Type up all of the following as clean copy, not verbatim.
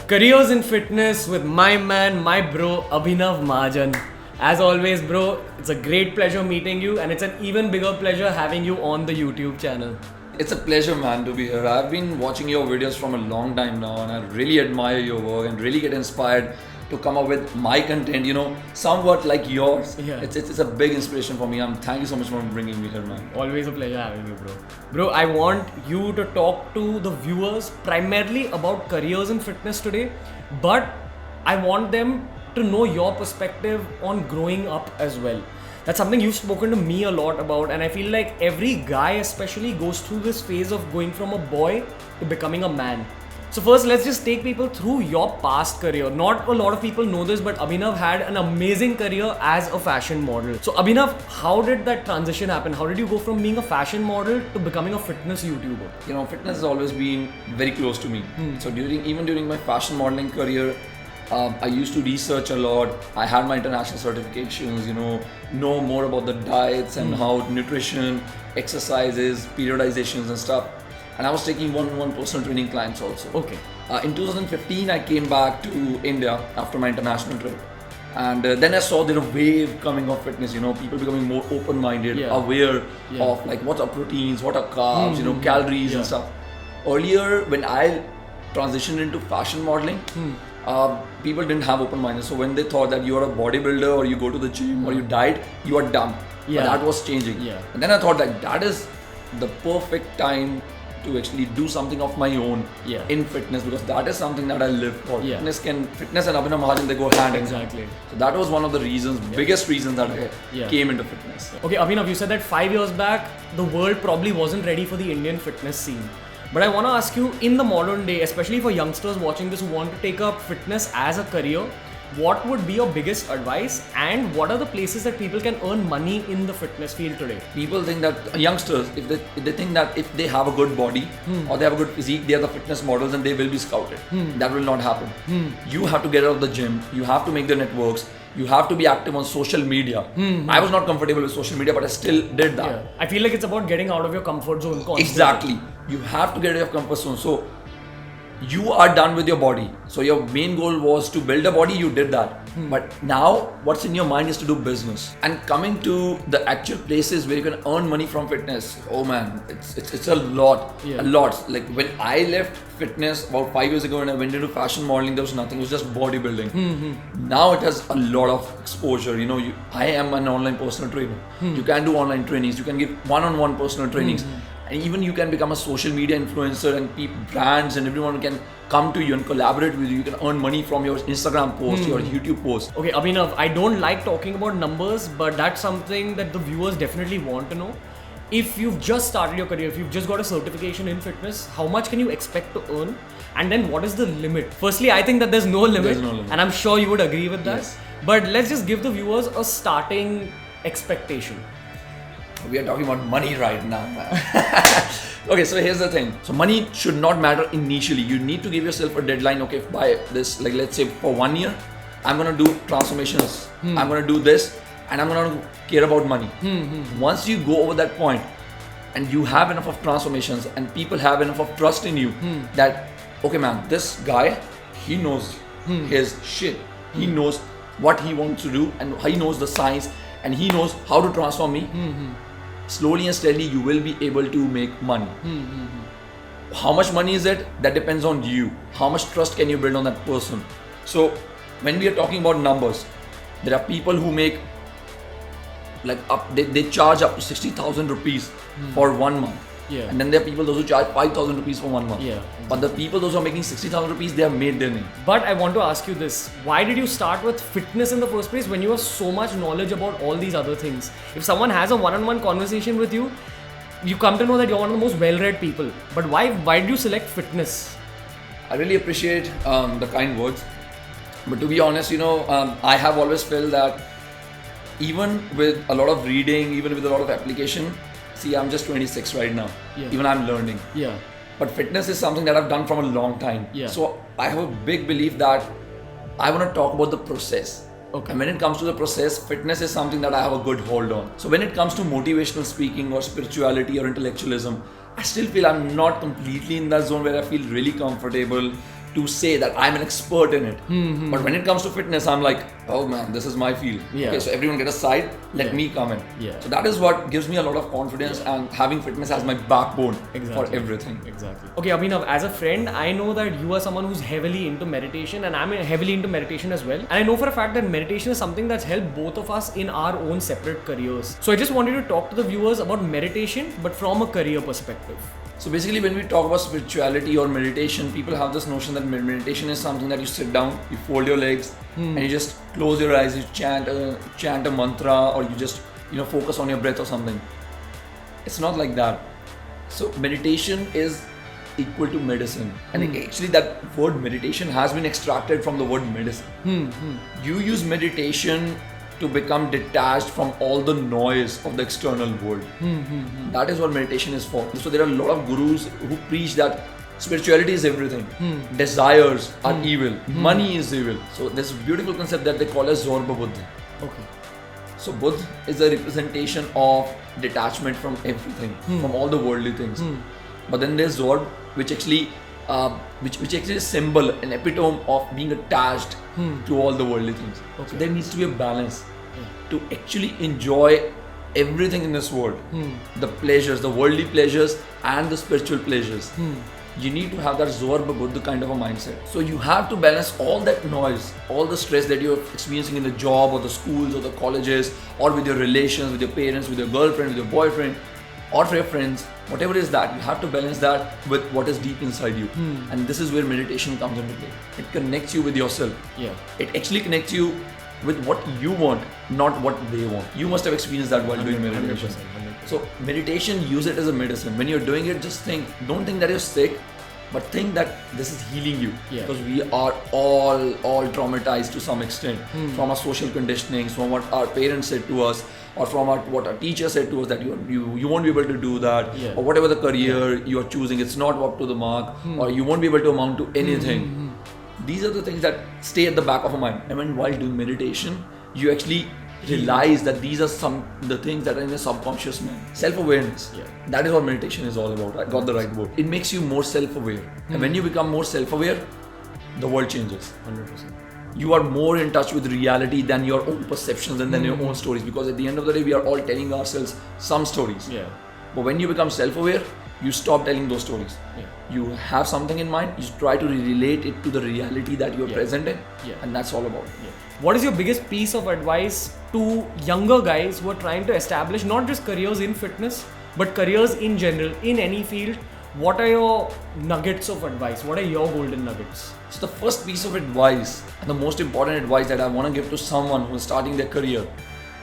Careers in Fitness with my man, my bro, Abhinav Mahajan. As always, bro, it's a great pleasure meeting you, and it's an even bigger pleasure having you on the YouTube channel. It's a pleasure, man, to be here. I've been watching your videos from a long time now, and I really admire your work and really get inspired to come up with my content, somewhat like yours. Yeah. It's a big inspiration for me. Thank you so much for bringing me here, man. Always a pleasure having you, bro. Bro, I want you to talk to the viewers primarily about careers in fitness today, but I want them to know your perspective on growing up as well. That's something you've spoken to me a lot about, and I feel like every guy especially goes through this phase of going from a boy to becoming a man. So first, let's just take people through your past career. Not a lot of people know this, but Abhinav had an amazing career as a fashion model. So Abhinav, how did that transition happen? How did you go from being a fashion model to becoming a fitness YouTuber? Fitness has always been very close to me. So even during my fashion modeling career, I used to research a lot. I had my international certifications, know more about the diets and how nutrition, exercises, periodizations and stuff. And I was taking one-on-one personal training clients also. Okay. In 2015, I came back to India after my international trip. And then I saw there a wave coming of fitness, people becoming more open-minded, aware of like what are proteins, what are carbs, calories and stuff. Earlier, when I transitioned into fashion modeling, people didn't have open minds. So when they thought that you are a bodybuilder or you go to the gym or you diet, you are done. Yeah. But that was changing. Yeah. And then I thought that is the perfect time to actually do something of my own in fitness, because that is something that I live for. Yeah. Fitness and Abhinav Mahajan, they go hand in hand. Exactly. So that was one of the reasons, biggest reasons that I came into fitness. Okay, Abhinav, you said that 5 years back, the world probably wasn't ready for the Indian fitness scene. But I want to ask you, in the modern day, especially for youngsters watching this who want to take up fitness as a career, what would be your biggest advice, and what are the places that people can earn money in the fitness field today? People think that youngsters, if they think that if they have a good body or they have a good physique, they are the fitness models and they will be scouted. That will not happen. You have to get out of the gym. You have to make the networks. You have to be active on social media. I was not comfortable with social media, but I still did that. Yeah. I feel like it's about getting out of your comfort zone constantly. Exactly. You have to get out of your comfort zone. So you are done with your body. So your main goal was to build a body, you did that. But now what's in your mind is to do business. And coming to the actual places where you can earn money from fitness, oh man, it's a lot. Yeah. A lot. Like when I left fitness about 5 years ago and I went into fashion modeling, there was nothing, it was just bodybuilding. Now it has a lot of exposure. I am an online personal trainer. You can do online trainings, you can give one-on-one personal trainings. And even you can become a social media influencer, and brands and everyone can come to you and collaborate with you. You can earn money from your Instagram post, your YouTube post. Okay, Abhinav, I don't like talking about numbers, but that's something that the viewers definitely want to know. If you've just started your career, if you've just got a certification in fitness, how much can you expect to earn? And then what is the limit? Firstly, I think that there's no limit. And I'm sure you would agree with that. Yes. But let's just give the viewers a starting expectation. We are talking about money right now, man. Okay, so here's the thing. So money should not matter initially. You need to give yourself a deadline. Okay, by this, like let's say for 1 year, I'm gonna do transformations. I'm gonna do this, and I'm gonna care about money. Once you go over that point, and you have enough of transformations, and people have enough of trust in you, that okay, man, this guy, he knows his shit. He knows what he wants to do, and he knows the science, and he knows how to transform me. Slowly and steadily, you will be able to make money. How much money is it? That depends on you. How much trust can you build on that person? So, when we are talking about numbers, there are people who make they charge up to 60,000 rupees for 1 month. Yeah. And then there are people those who charge 5,000 rupees for 1 month. Yeah. But the people those who are making 60,000 rupees, they have made their name. But I want to ask you this. Why did you start with fitness in the first place when you have so much knowledge about all these other things? If someone has a one-on-one conversation with you, you come to know that you're one of the most well-read people. But why did you select fitness? I really appreciate the kind words. But to be honest, I have always felt that even with a lot of reading, even with a lot of application, see, I'm just 26 right now. Yeah. Even I'm learning. Yeah. But fitness is something that I've done from a long time. Yeah. So I have a big belief that I want to talk about the process. Okay. And when it comes to the process, fitness is something that I have a good hold on. So when it comes to motivational speaking or spirituality or intellectualism, I still feel I'm not completely in that zone where I feel really comfortable to say that I'm an expert in it. But when it comes to fitness, I'm like, oh man, this is my field. Yeah. Okay, so everyone get a side, let me come in. Yeah. So that is what gives me a lot of confidence, and having fitness as my backbone for everything. Exactly. Okay, Abhinav, as a friend, I know that you are someone who's heavily into meditation, and I'm heavily into meditation as well. And I know for a fact that meditation is something that's helped both of us in our own separate careers. So I just wanted to talk to the viewers about meditation, but from a career perspective. So basically, when we talk about spirituality or meditation, people have this notion that meditation is something that you sit down, you fold your legs, and you just close your eyes, you chant a mantra, or you just focus on your breath or something. It's not like that. So meditation is equal to medicine, and actually that word meditation has been extracted from the word medicine. You use meditation to become detached from all the noise of the external world. That is what meditation is for. So there are a lot of gurus who preach that spirituality is everything. Desires are evil. Money is evil. So there's a beautiful concept that they call as Zorba Buddha. Okay. So Buddha is a representation of detachment from everything, from all the worldly things. But then there's Zorb, which actually which actually is a symbol, an epitome of being attached to all the worldly things. Okay. So there needs to be a balance to actually enjoy everything in this world, the pleasures, the worldly pleasures and the spiritual pleasures. You need to have that Zorba Buddha kind of a mindset. So you have to balance all that noise, all the stress that you're experiencing in the job or the schools or the colleges, or with your relations, with your parents, with your girlfriend, with your boyfriend, or for your friends, whatever it is, that you have to balance that with what is deep inside you. And this is where meditation comes into play. It connects you with yourself. It actually connects you with what you want, not what they want. You must have experienced that while doing meditation. 100%. So meditation, use it as a medicine. When you're doing it, just don't think that you're sick, but think that this is healing you. Because we are all traumatized to some extent from our social conditionings, from what our parents said to us, or from what our teacher said to us, that you won't be able to do that, or whatever the career you are choosing, it's not up to the mark, or you won't be able to amount to anything. These are the things that stay at the back of our mind. And when while doing meditation, you actually realize that these are the things that are in your subconscious mind. Self-awareness. That is what meditation is all about. I got the right word. It makes you more self-aware. And when you become more self-aware, the world changes. 100%. You are more in touch with reality than your own perceptions and than your own stories, because at the end of the day, we are all telling ourselves some stories. But when you become self-aware, you stop telling those stories. You have something in mind, you try to relate it to the reality that you are present in, and that's all about it. What is your biggest piece of advice to younger guys who are trying to establish not just careers in fitness, but careers in general, in any field? What are your nuggets of advice? What are your golden nuggets? So the first piece of advice, and the most important advice that I want to give to someone who is starting their career,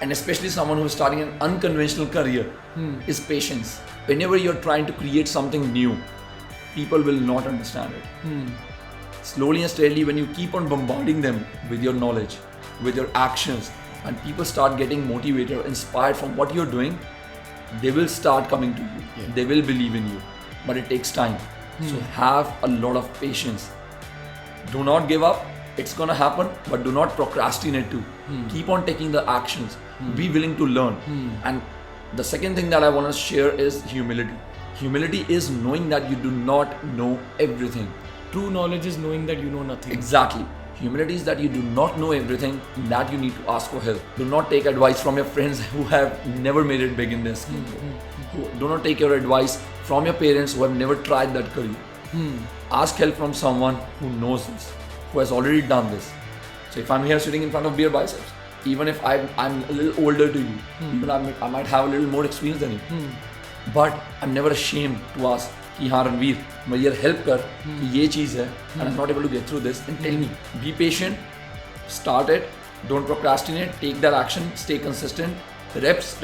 and especially someone who is starting an unconventional career, is patience. Whenever you're trying to create something new, people will not understand it. Slowly and steadily, when you keep on bombarding them with your knowledge, with your actions, and people start getting motivated, inspired from what you're doing, they will start coming to you. They will believe in you. But it takes time. So have a lot of patience. Do not give up. It's gonna happen, but do not procrastinate too. Keep on taking the actions. Be willing to learn. And the second thing that I want to share is humility. Humility is knowing that you do not know everything. True knowledge is knowing that you know nothing. Exactly. Humility is that you do not know everything, that you need to ask for help. Do not take advice from your friends who have never made it big in this. Do not take your advice from your parents who have never tried that career. Ask help from someone who knows this, who has already done this. So if I'm here sitting in front of BeerBiceps, even if I'm a little older to you, even I might have a little more experience than you, but I'm never ashamed to ask, कि हाँ रणवीर मेरी यार help कर कि ये चीज़ है and I'm not able to get through this, and tell me. Be patient, start it, don't procrastinate, take that action, stay consistent, reps.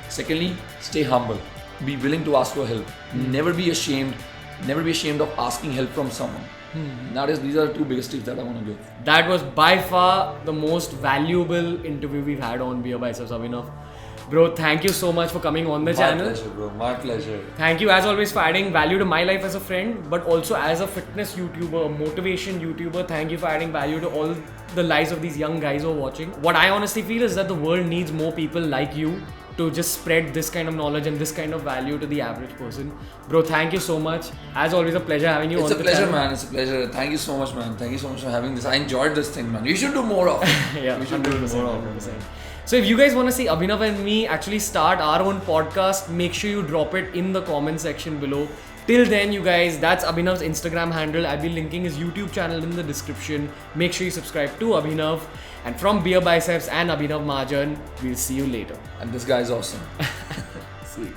Secondly, stay humble, be willing to ask for help. Never be ashamed of asking help from someone. These are the two biggest tips that I want to give. That was by far the most valuable interview we've had on BeerBiceps, Abhinav. Bro, thank you so much for coming on the channel. My pleasure, bro. My pleasure. Thank you as always for adding value to my life as a friend, but also as a fitness YouTuber, motivation YouTuber. Thank you for adding value to all the lives of these young guys who are watching. What I honestly feel is that the world needs more people like you to just spread this kind of knowledge and this kind of value to the average person. Bro, thank you so much. As always, a pleasure having you on the channel. It's a pleasure, man. It's a pleasure. Thank you so much, man. Thank you so much for having this. I enjoyed this thing, man. You should do more of it. Yeah, we should do 100%, more of 100%. it. So if you guys want to see Abhinav and me actually start our own podcast, make sure you drop it in the comment section below. Till then, you guys, that's Abhinav's Instagram handle. I'll be linking his YouTube channel in the description. Make sure you subscribe to Abhinav. And from BeerBiceps and Abhinav Mahajan, we'll see you later. And this guy's awesome. See you.